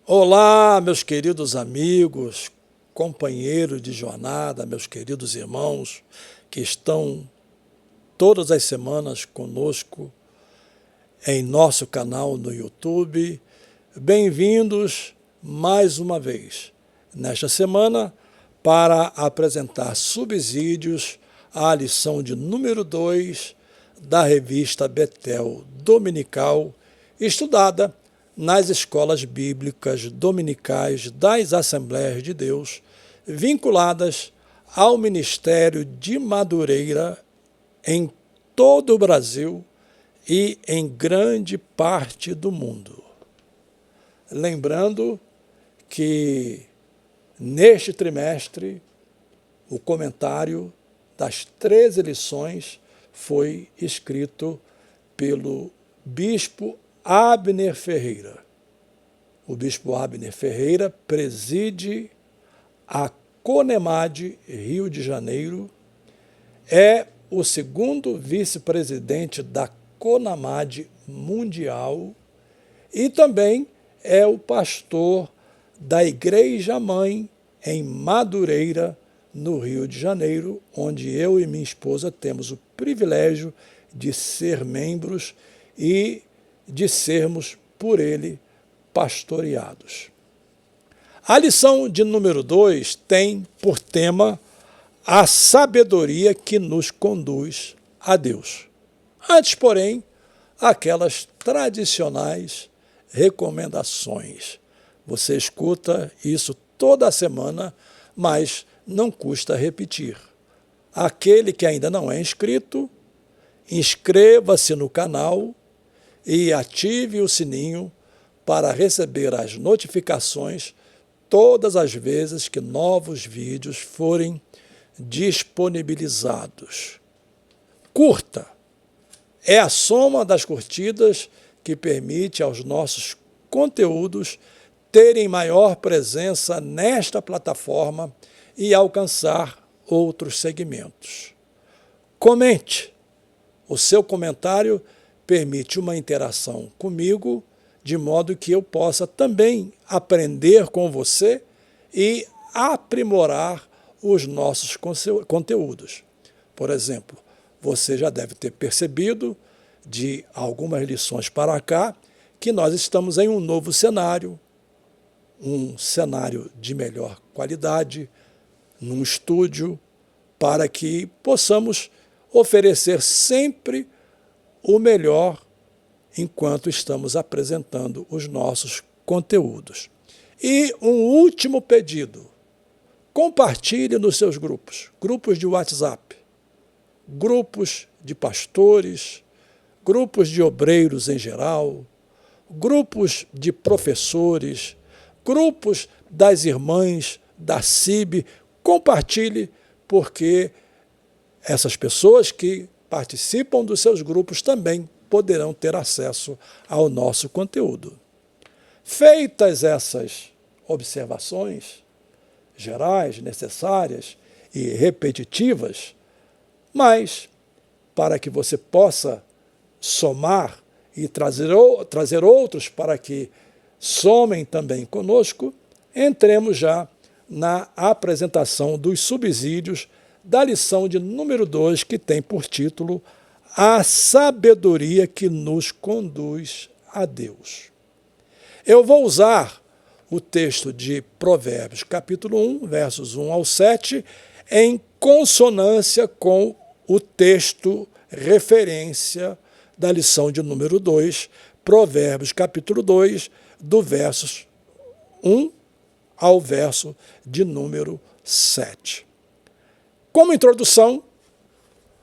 Olá, meus queridos amigos, companheiros de jornada, meus queridos irmãos que estão todas as semanas conosco em nosso canal no YouTube. Bem-vindos mais uma vez nesta semana para apresentar subsídios à lição de número 2 da revista Betel Dominical, estudada nas escolas bíblicas dominicais das Assembleias de Deus, vinculadas ao Ministério de Madureira em todo o Brasil e em grande parte do mundo. Lembrando que neste trimestre o comentário das 13 lições foi escrito pelo bispo Abner Ferreira. O bispo Abner Ferreira preside a CONEMAD Rio de Janeiro, é o segundo vice-presidente da CONAMAD Mundial e também é o pastor da Igreja Mãe em Madureira, no Rio de Janeiro, onde eu e minha esposa temos o privilégio de ser membros e de sermos por ele pastoreados. A lição de número 2 tem por tema a sabedoria que nos conduz a Deus. Antes, porém, aquelas tradicionais recomendações. Você escuta isso toda semana, mas não custa repetir. Aquele que ainda não é inscrito, inscreva-se no canal e ative o sininho para receber as notificações todas as vezes que novos vídeos forem disponibilizados. Curta. É a soma das curtidas que permite aos nossos conteúdos terem maior presença nesta plataforma e alcançar outros segmentos. Comente. O seu comentário permite uma interação comigo, de modo que eu possa também aprender com você e aprimorar os nossos conteúdos. Por exemplo, você já deve ter percebido, de algumas lições para cá, que nós estamos em um novo cenário, um cenário de melhor qualidade, num estúdio, para que possamos oferecer sempre o melhor enquanto estamos apresentando os nossos conteúdos. E um último pedido: compartilhe nos seus grupos de WhatsApp, grupos de pastores, grupos de obreiros em geral, grupos de professores, grupos das irmãs da CIB. Compartilhe, porque essas pessoas que participam dos seus grupos também poderão ter acesso ao nosso conteúdo. Feitas essas observações gerais, necessárias e repetitivas, mas para que você possa somar e trazer outros para que somem também conosco, entremos já na apresentação dos subsídios da lição de número 2, que tem por título A Sabedoria que nos conduz a Deus. Eu vou usar o texto de Provérbios, capítulo 1, versos 1 ao 7, em consonância com o texto referência da lição de número 2, Provérbios, capítulo 2, do versos 1 ao verso de número 7. Como introdução,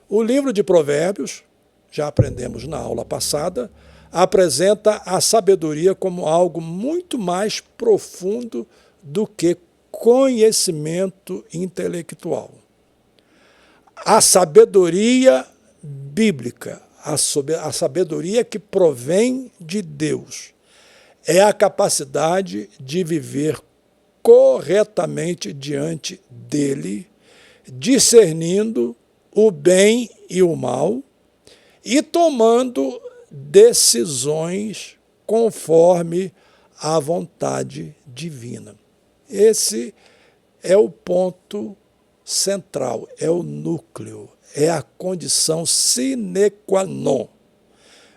o livro de Provérbios, já aprendemos na aula passada, apresenta a sabedoria como algo muito mais profundo do que conhecimento intelectual. A sabedoria bíblica, a sabedoria que provém de Deus, é a capacidade de viver corretamente diante dele, discernindo o bem e o mal e tomando decisões conforme à vontade divina. Esse é o ponto central, é o núcleo, é a condição sine qua non.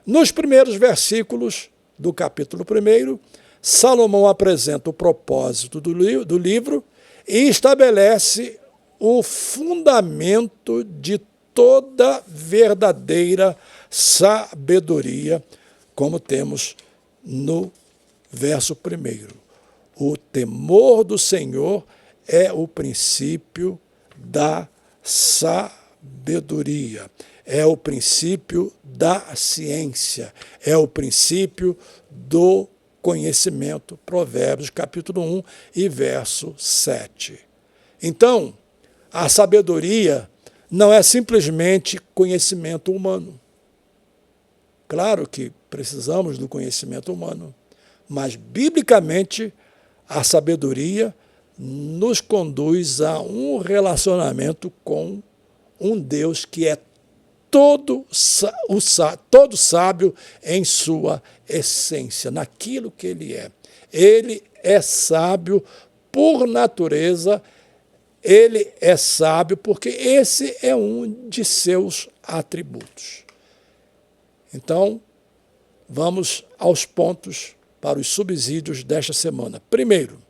Nos primeiros versículos do capítulo 1, Salomão apresenta o propósito do livro e estabelece o fundamento de toda verdadeira sabedoria, como temos no verso 1. O temor do Senhor é o princípio da sabedoria, é o princípio da ciência, é o princípio do conhecimento. Provérbios, capítulo 1 e verso 7. Então, a sabedoria não é simplesmente conhecimento humano. Claro que precisamos do conhecimento humano, mas, biblicamente, a sabedoria nos conduz a um relacionamento com um Deus que é todo sábio em sua essência, naquilo que ele é. Ele é sábio por natureza, ele é sábio porque esse é um de seus atributos. Então, vamos aos pontos para os subsídios desta semana. Primeiro,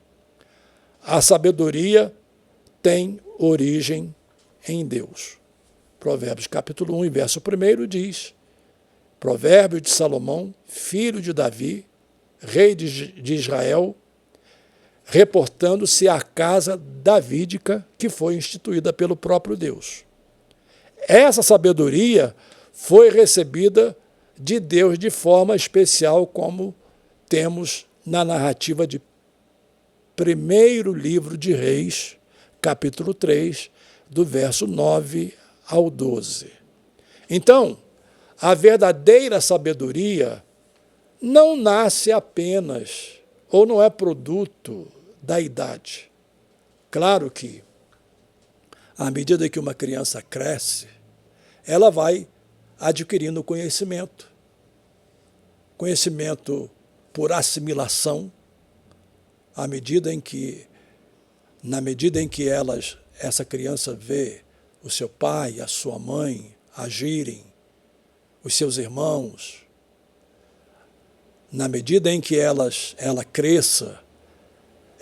a sabedoria tem origem em Deus. Provérbios capítulo 1 e verso 1 diz: Provérbio de Salomão, filho de Davi, rei de Israel, reportando-se à casa davídica que foi instituída pelo próprio Deus. Essa sabedoria foi recebida de Deus de forma especial, como temos na narrativa de primeiro livro de Reis, capítulo 3, do verso 9 ao 12. Então, a verdadeira sabedoria não nasce apenas, ou não é produto da idade. Claro que, à medida que uma criança cresce, ela vai adquirindo conhecimento por assimilação, na medida em que essa criança vê o seu pai, a sua mãe agirem, os seus irmãos, na medida em que ela cresça,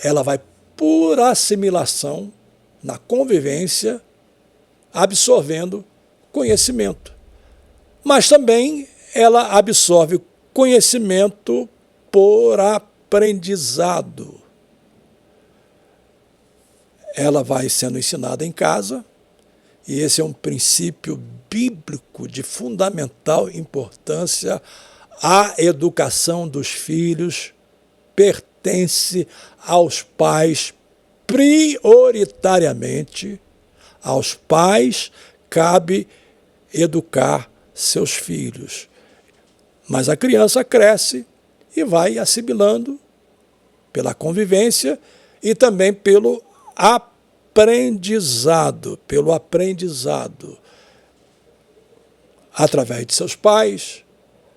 ela vai, por assimilação, na convivência, absorvendo conhecimento. Mas também ela absorve conhecimento por aprendizado. Ela vai sendo ensinada em casa, e esse é um princípio bíblico de fundamental importância. A educação dos filhos pertence aos pais prioritariamente. Aos pais cabe educar seus filhos. Mas a criança cresce e vai assimilando pela convivência e também pelo aprendizado, através de seus pais,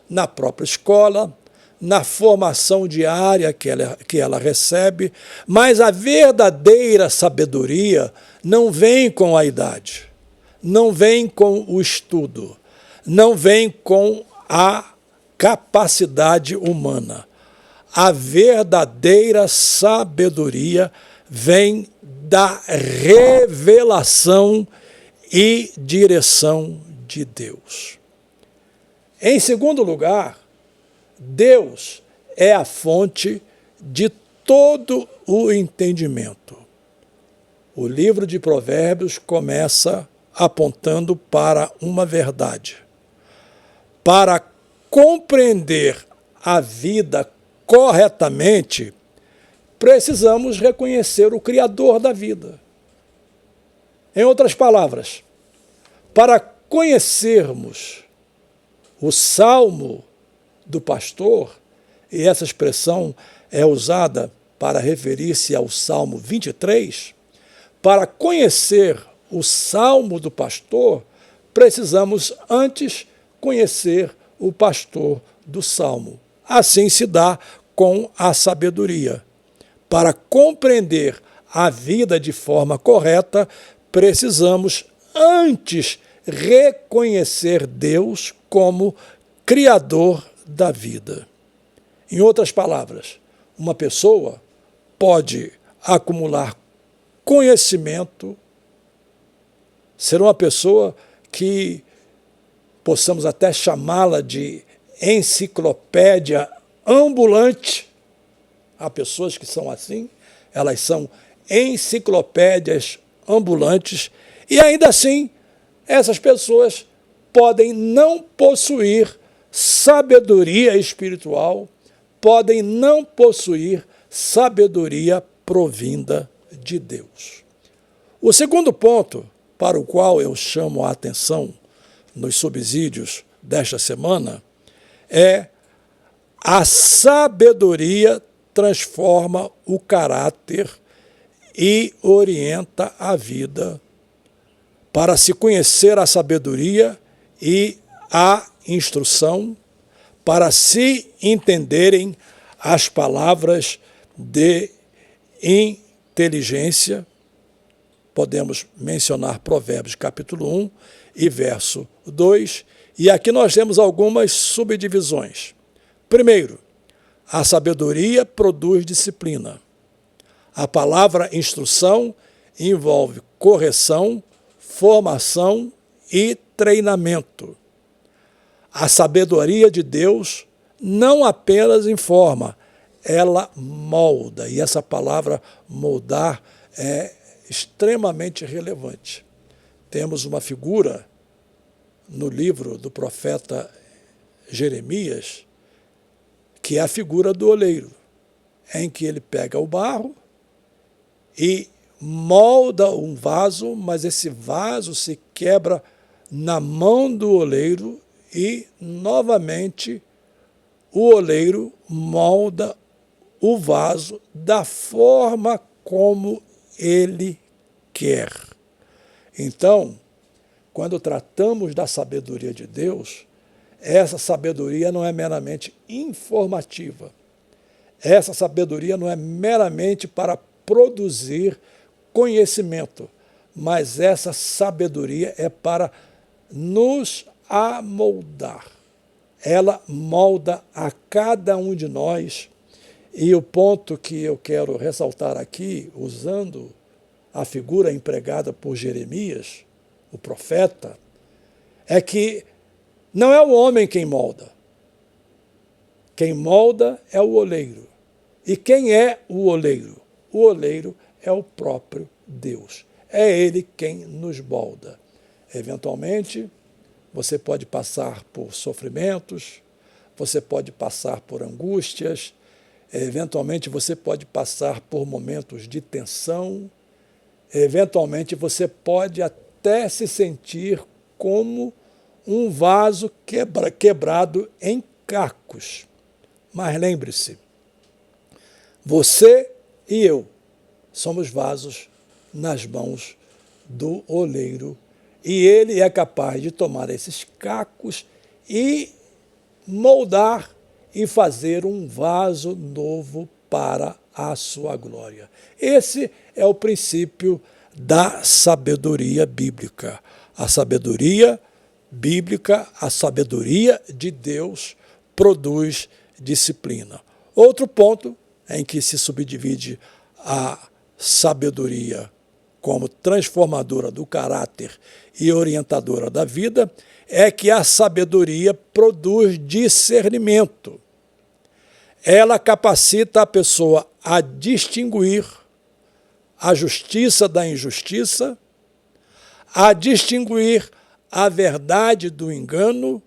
na própria escola, na formação diária que ela recebe. Mas a verdadeira sabedoria não vem com a idade, não vem com o estudo, não vem com a capacidade humana. A verdadeira sabedoria vem da revelação e direção de Deus. Em segundo lugar, Deus é a fonte de todo o entendimento. O livro de Provérbios começa apontando para uma verdade. Para compreender a vida corretamente, precisamos reconhecer o Criador da vida. Em outras palavras, para conhecermos o Salmo do pastor, e essa expressão é usada para referir-se ao Salmo 23, para conhecer o Salmo do pastor, precisamos antes conhecer o pastor do Salmo. Assim se dá com a sabedoria. Para compreender a vida de forma correta, precisamos antes reconhecer Deus como Criador da vida. Em outras palavras, uma pessoa pode acumular conhecimento, ser uma pessoa que possamos até chamá-la de enciclopédia ambulante. Há pessoas que são assim, elas são enciclopédias ambulantes, e ainda assim essas pessoas podem não possuir sabedoria espiritual, podem não possuir sabedoria provinda de Deus. O segundo ponto para o qual eu chamo a atenção nos subsídios desta semana é: a sabedoria transforma o caráter e orienta a vida. Para se conhecer a sabedoria e a instrução, para se entenderem as palavras de inteligência, podemos mencionar Provérbios capítulo 1 e verso 2, e aqui nós temos algumas subdivisões. Primeiro, a sabedoria produz disciplina. A palavra instrução envolve correção, formação e treinamento. A sabedoria de Deus não apenas informa, ela molda. E essa palavra moldar é extremamente relevante. Temos uma figura no livro do profeta Jeremias, que é a figura do oleiro, em que ele pega o barro e molda um vaso, mas esse vaso se quebra na mão do oleiro e, novamente, o oleiro molda o vaso da forma como ele quer. Então, quando tratamos da sabedoria de Deus, essa sabedoria não é meramente informativa. Essa sabedoria não é meramente para produzir conhecimento, mas essa sabedoria é para nos amoldar. Ela molda a cada um de nós. E o ponto que eu quero ressaltar aqui, usando a figura empregada por Jeremias, o profeta, é que não é o homem quem molda. Quem molda é o oleiro. E quem é o oleiro? O oleiro é o próprio Deus. É Ele quem nos molda. Eventualmente, você pode passar por sofrimentos, você pode passar por angústias, eventualmente você pode passar por momentos de tensão, eventualmente você pode até se sentir como um vaso quebrado em cacos. Mas lembre-se, você e eu somos vasos nas mãos do oleiro, e ele é capaz de tomar esses cacos e moldar e fazer um vaso novo para a sua glória. Esse é o princípio da sabedoria bíblica. A sabedoria bíblica, a sabedoria de Deus produz disciplina. Outro ponto em que se subdivide a sabedoria como transformadora do caráter e orientadora da vida é que a sabedoria produz discernimento. Ela capacita a pessoa a distinguir a justiça da injustiça, a distinguir a verdade do engano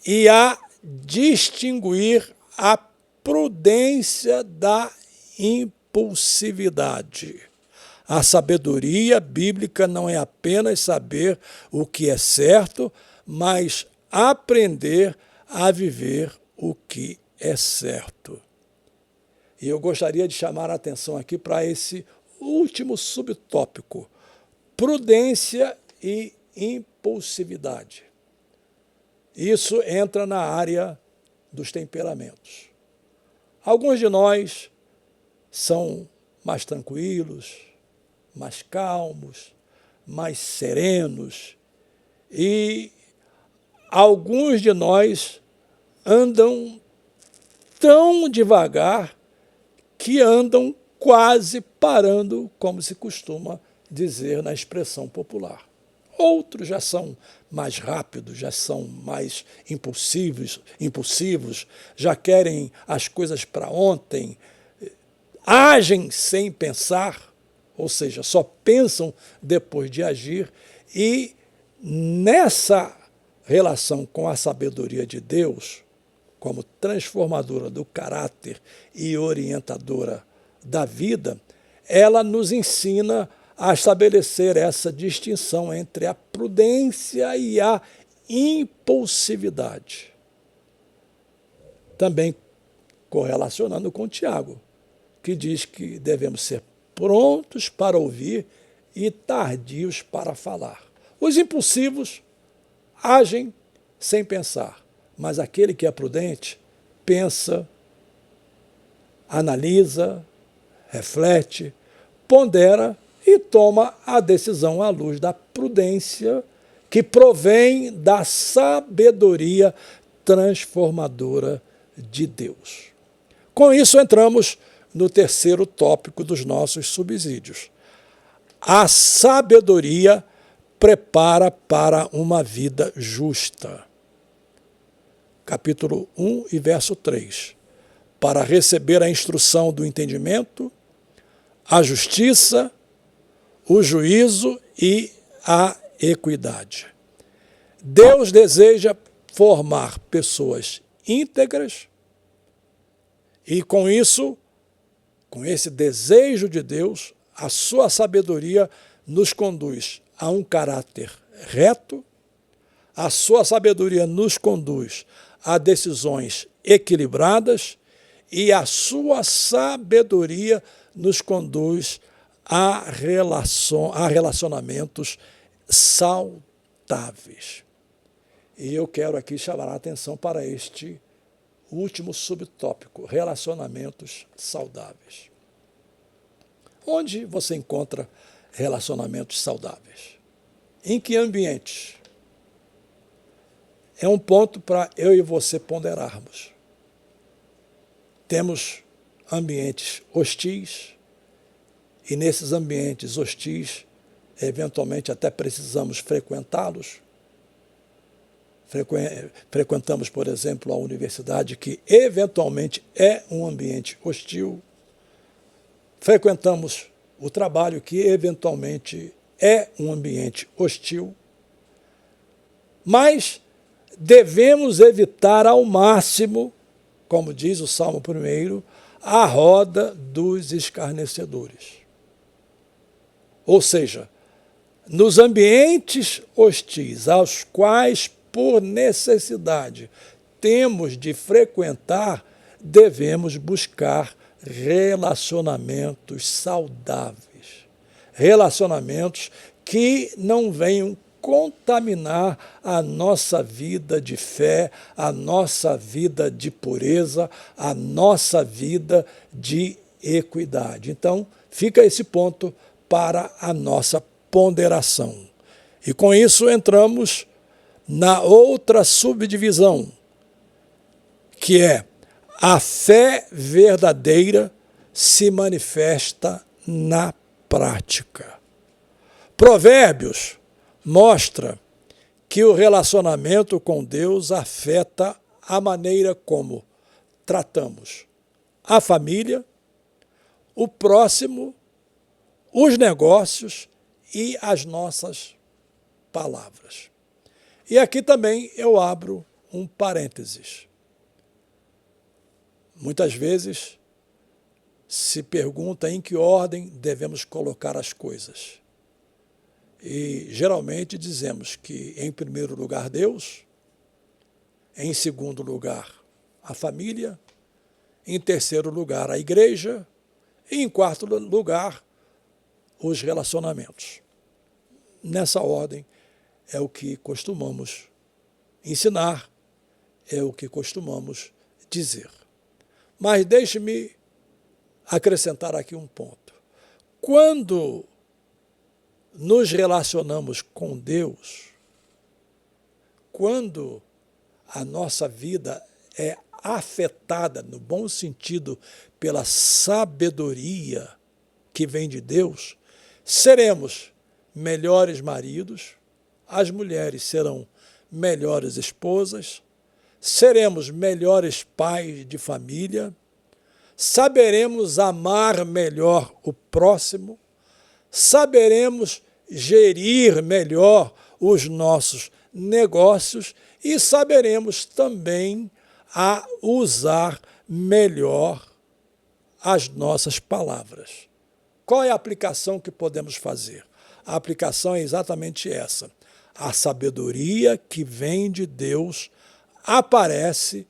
e a distinguir a prudência da impulsividade. A sabedoria bíblica não é apenas saber o que é certo, mas aprender a viver o que é certo. E eu gostaria de chamar a atenção aqui para esse último subtópico: prudência e impulsividade. Isso entra na área dos temperamentos. Alguns de nós são mais tranquilos, mais calmos, mais serenos, e alguns de nós andam tão devagar que andam quase parando, como se costuma dizer na expressão popular. Outros já são mais rápidos, já são mais impulsivos, já querem as coisas para ontem, agem sem pensar, ou seja, só pensam depois de agir, e nessa relação com a sabedoria de Deus, como transformadora do caráter e orientadora da vida, ela nos ensina a estabelecer essa distinção entre a prudência e a impulsividade. Também correlacionando com Tiago, que diz que devemos ser prontos para ouvir e tardios para falar. Os impulsivos agem sem pensar, mas aquele que é prudente pensa, analisa, reflete, pondera e toma a decisão à luz da prudência que provém da sabedoria transformadora de Deus. Com isso, entramos no terceiro tópico dos nossos subsídios. A sabedoria prepara para uma vida justa. Capítulo 1 e verso 3. Para receber a instrução do entendimento, a justiça, o juízo e a equidade. Deus deseja formar pessoas íntegras e, com isso, com esse desejo de Deus, a sua sabedoria nos conduz a um caráter reto, a sua sabedoria nos conduz a decisões equilibradas e a sua sabedoria nos conduz a relacionamentos saudáveis. E eu quero aqui chamar a atenção para este último subtópico, relacionamentos saudáveis. Onde você encontra relacionamentos saudáveis? Em que ambientes? É um ponto para eu e você ponderarmos. Temos ambientes hostis, e nesses ambientes hostis, eventualmente até precisamos frequentá-los. Frequentamos, por exemplo, a universidade, que eventualmente é um ambiente hostil. Frequentamos o trabalho, que eventualmente é um ambiente hostil. Mas devemos evitar ao máximo, como diz o Salmo 1, a roda dos escarnecedores. Ou seja, nos ambientes hostis, aos quais, por necessidade, temos de frequentar, devemos buscar relacionamentos saudáveis. Relacionamentos que não venham contaminar a nossa vida de fé, a nossa vida de pureza, a nossa vida de equidade. Então, fica esse ponto para a nossa ponderação. E com isso entramos na outra subdivisão, que é a fé verdadeira se manifesta na prática. Provérbios mostra que o relacionamento com Deus afeta a maneira como tratamos a família, o próximo, os negócios e as nossas palavras. E aqui também eu abro um parênteses. Muitas vezes se pergunta em que ordem devemos colocar as coisas. E geralmente dizemos que, em primeiro lugar, Deus, em segundo lugar, a família, em terceiro lugar, a igreja e, em quarto lugar, os relacionamentos. Nessa ordem é o que costumamos ensinar, é o que costumamos dizer. Mas deixe-me acrescentar aqui um ponto. Quando nos relacionamos com Deus, quando a nossa vida é afetada, no bom sentido, pela sabedoria que vem de Deus, seremos melhores maridos, as mulheres serão melhores esposas, seremos melhores pais de família, saberemos amar melhor o próximo, saberemos gerir melhor os nossos negócios e saberemos também a usar melhor as nossas palavras. Qual é a aplicação que podemos fazer? A aplicação é exatamente essa. A sabedoria que vem de Deus aparece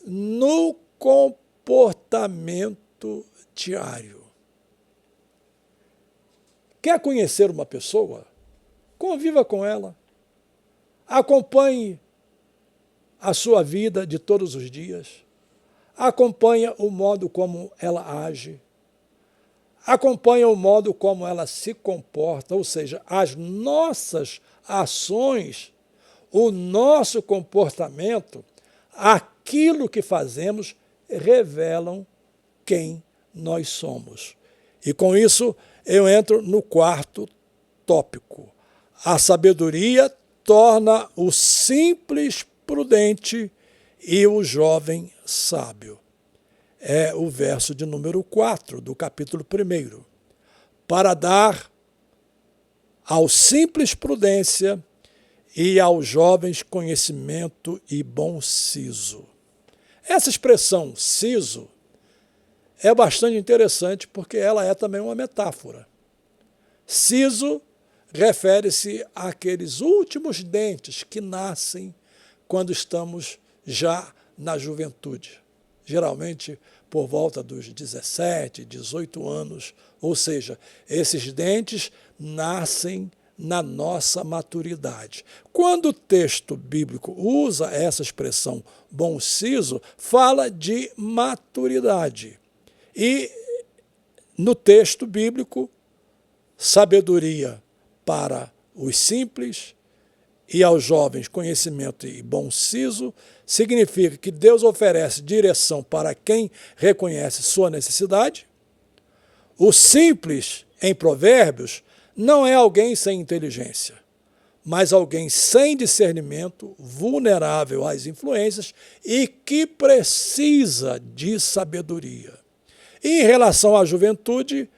no comportamento diário. Quer conhecer uma pessoa? Conviva com ela. Acompanhe a sua vida de todos os dias. Acompanhe o modo como ela age. Acompanhe o modo como ela se comporta, ou seja, as nossas ações, o nosso comportamento, aquilo que fazemos, revelam quem nós somos. E com isso eu entro no quarto tópico. A sabedoria torna o simples prudente e o jovem sábio. É o verso de número 4 do capítulo 1. Para dar ao simples prudência e aos jovens conhecimento e bom siso. Essa expressão siso é bastante interessante porque ela é também uma metáfora. Siso refere-se àqueles últimos dentes que nascem quando estamos já na juventude. Geralmente por volta dos 17, 18 anos, ou seja, esses dentes nascem na nossa maturidade. Quando o texto bíblico usa essa expressão bom siso, fala de maturidade. E no texto bíblico, sabedoria para os simples e aos jovens conhecimento e bom siso, significa que Deus oferece direção para quem reconhece sua necessidade. O simples, em Provérbios, não é alguém sem inteligência, mas alguém sem discernimento, vulnerável às influências e que precisa de sabedoria. E em relação à juventude,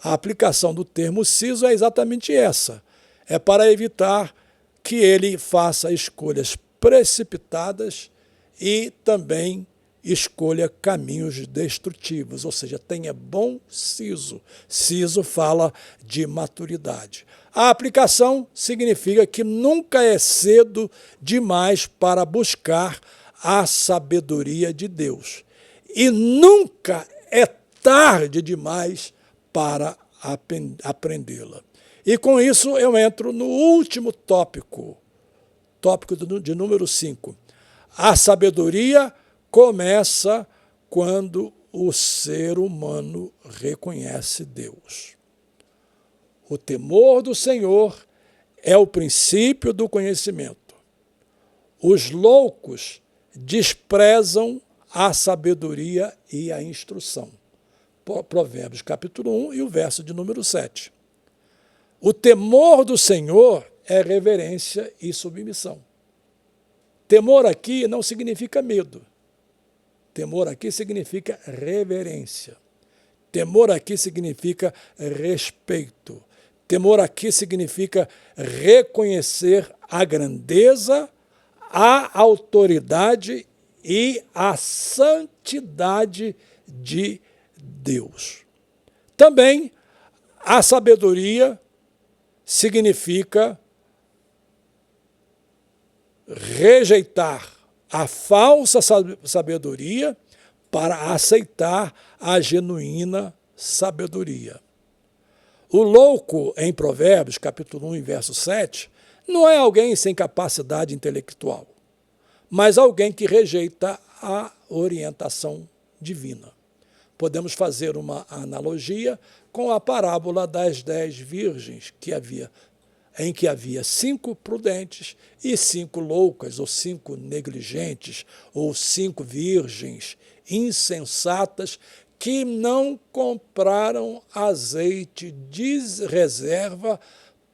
a aplicação do termo siso é exatamente essa. É para evitar que ele faça escolhas precipitadas e também escolha caminhos destrutivos, ou seja, tenha bom siso. Siso fala de maturidade. A aplicação significa que nunca é cedo demais para buscar a sabedoria de Deus e nunca é tarde demais para aprendê-la. E com isso eu entro no último tópico de número 5. A sabedoria começa quando o ser humano reconhece Deus. O temor do Senhor é o princípio do conhecimento. Os loucos desprezam a sabedoria e a instrução. Provérbios capítulo 1 e o verso de número 7. O temor do Senhor é reverência e submissão. Temor aqui não significa medo. Temor aqui significa reverência. Temor aqui significa respeito. Temor aqui significa reconhecer a grandeza, a autoridade e a santidade de Deus. Também a sabedoria significa rejeitar a falsa sabedoria para aceitar a genuína sabedoria. O louco, em Provérbios, capítulo 1, e verso 7, não é alguém sem capacidade intelectual, mas alguém que rejeita a orientação divina. Podemos fazer uma analogia com a parábola das 10 virgens em que havia 5 prudentes e 5 loucas, ou 5 negligentes, ou 5 virgens insensatas que não compraram azeite de reserva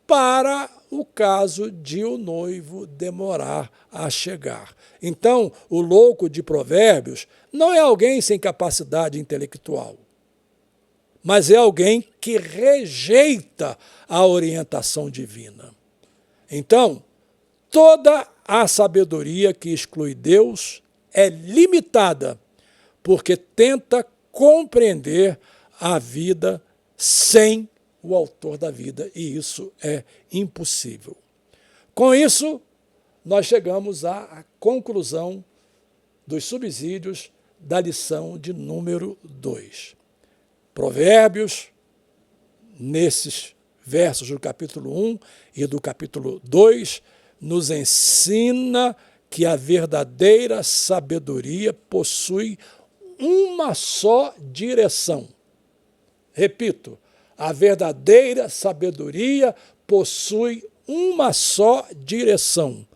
para o caso de o noivo demorar a chegar. Então, o louco de Provérbios não é alguém sem capacidade intelectual, mas é alguém que rejeita a orientação divina. Então, toda a sabedoria que exclui Deus é limitada, porque tenta compreender a vida sem o autor da vida, e isso é impossível. Com isso, nós chegamos à conclusão dos subsídios da lição de número 2. Provérbios, nesses versos do capítulo 1 e do capítulo 2, nos ensina que a verdadeira sabedoria possui uma só direção. Repito, a verdadeira sabedoria possui uma só direção.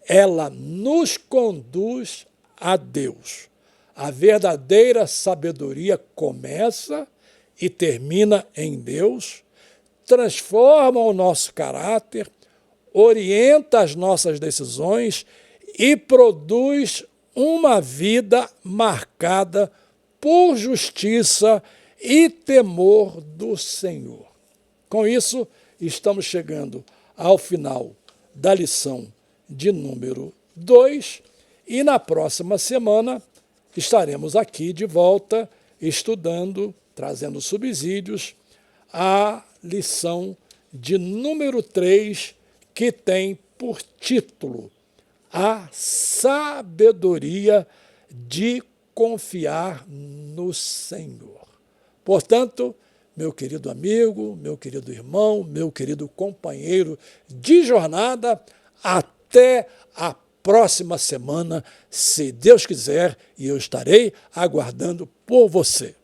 Ela nos conduz a Deus. A verdadeira sabedoria começa e termina em Deus, transforma o nosso caráter, orienta as nossas decisões e produz uma vida marcada por justiça e temor do Senhor. Com isso, estamos chegando ao final da lição de número 2 e na próxima semana estaremos aqui de volta estudando, trazendo subsídios, a lição de número 3, que tem por título A Sabedoria de Confiar no Senhor. Portanto, meu querido amigo, meu querido irmão, meu querido companheiro de jornada, até a próxima semana, se Deus quiser, e eu estarei aguardando por você.